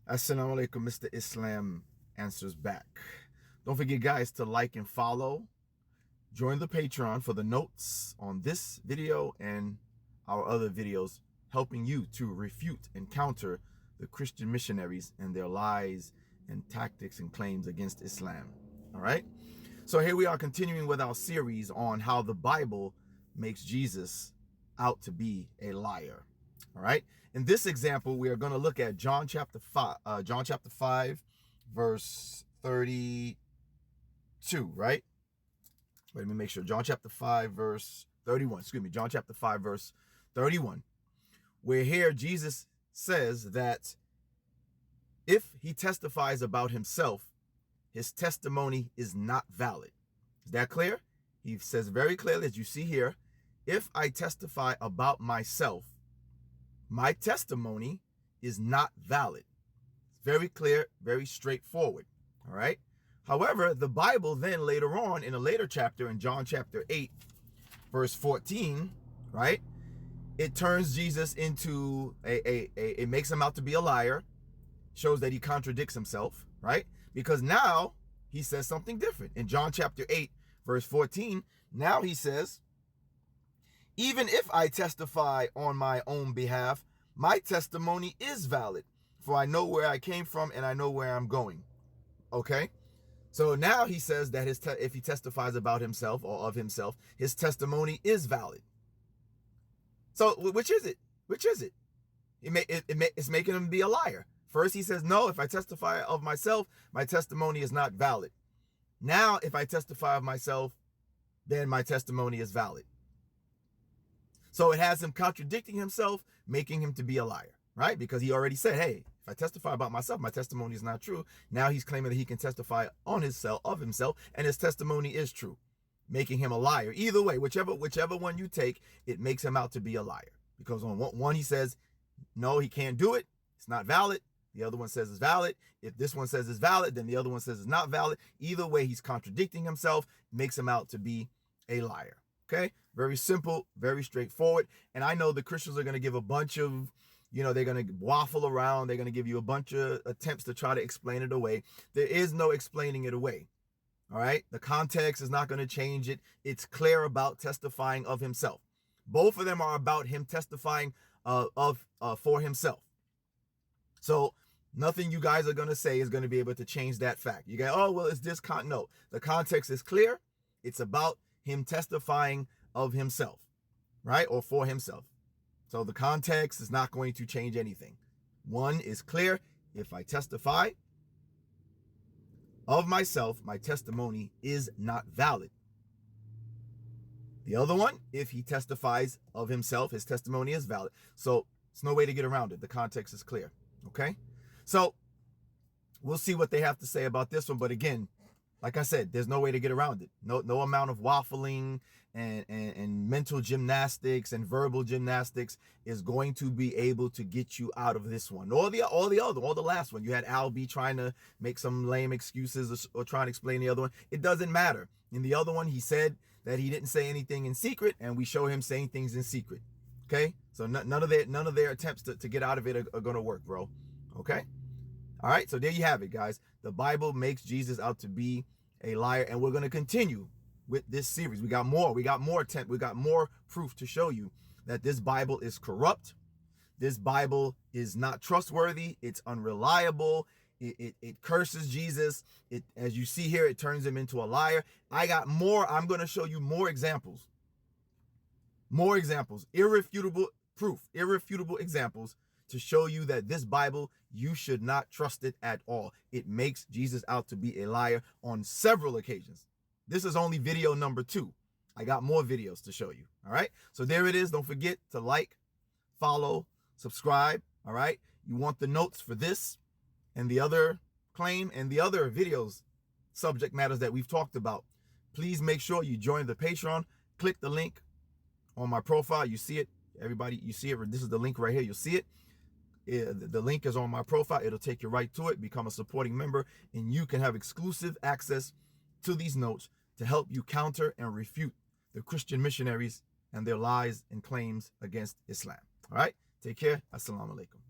Assalamu alaikum, Mr. Islam answers back. Don't forget, guys, to like and follow. Join the Patreon for the notes on this video and our other videos, helping you to refute and counter the Christian missionaries and their lies and tactics and claims against Islam. All right? So here we are continuing with our series on how the Bible makes Jesus out to be a liar. All right. In this example, we are going to look at John chapter 5, verse 32, right? Wait, let me make sure. John chapter 5, verse 31. Excuse me. John chapter 5, verse 31. Where here Jesus says that if he testifies about himself, his testimony is not valid. Is that clear? He says very clearly, as you see here, if I testify about myself, my testimony is not valid. It's very clear, very straightforward. All right. However, the Bible then later on in a later chapter, in John chapter 8, verse 14, right? It turns Jesus into it makes him out to be a liar, shows that he contradicts himself, right? Because now he says something different. In John chapter 8, verse 14, now he says, even if I testify on my own behalf, my testimony is valid, for I know where I came from and I know where I'm going. Okay? So now he says that if he testifies about himself or of himself, his testimony is valid. So which is it? Which is it? It's making him be a liar. First he says, no, if I testify of myself, my testimony is not valid. Now, if I testify of myself, then my testimony is valid. So it has him contradicting himself, making him to be a liar, right? Because he already said, hey, if I testify about myself, my testimony is not true. Now he's claiming that he can testify on himself, of himself, and his testimony is true, making him a liar. Either way, whichever one you take, it makes him out to be a liar. Because on one he says, no, he can't do it. It's not valid. The other one says it's valid. If this one says it's valid, then the other one says it's not valid. Either way, he's contradicting himself, makes him out to be a liar. Okay, very simple, very straightforward. And I know the Christians are going to give a bunch of, they're going to waffle around. They're going to give you a bunch of attempts to try to explain it away. There is no explaining it away. All right. The context is not going to change it. It's clear about testifying of himself. Both of them are about him testifying for himself. So nothing you guys are going to say is going to be able to change that fact. You go, oh, well, it's this no. The context is clear. It's about him testifying of himself, right? Or for himself. So the context is not going to change anything. One is clear. If I testify of myself, my testimony is not valid. The other one, if he testifies of himself, his testimony is valid. So it's no way to get around it. The context is clear. Okay? So we'll see what they have to say about this one. But again, like I said, there's no way to get around it. No amount of waffling and mental gymnastics and verbal gymnastics is going to be able to get you out of this one. Or the last one. You had Al B trying to make some lame excuses or trying to explain the other one. It doesn't matter. In the other one, he said that he didn't say anything in secret, and we show him saying things in secret. Okay? So none of their attempts to get out of it are going to work, bro. Okay? All right, so there you have it, guys. The Bible makes Jesus out to be a liar, and we're going to continue with this series. We got more proof to show you that this Bible is corrupt. This Bible is not trustworthy. It's unreliable. It curses Jesus. As you see here, it turns him into a liar. I got more. I'm going to show you more examples. More examples. Irrefutable proof. Irrefutable examples to show you that this Bible, you should not trust it at all. It makes Jesus out to be a liar on several occasions. This is only video number 2. I got more videos to show you. All right. So there it is. Don't forget to like, follow, subscribe. All right. You want the notes for this and the other claim and the other videos, subject matters that we've talked about. Please make sure you join the Patreon. Click the link on my profile. You see it. Everybody, you see it. This is the link right here. You'll see it. The link is on my profile. It'll take you right to it. Become a supporting member, and you can have exclusive access to these notes to help you counter and refute the Christian missionaries and their lies and claims against Islam. All right? Take care. Assalamu alaikum.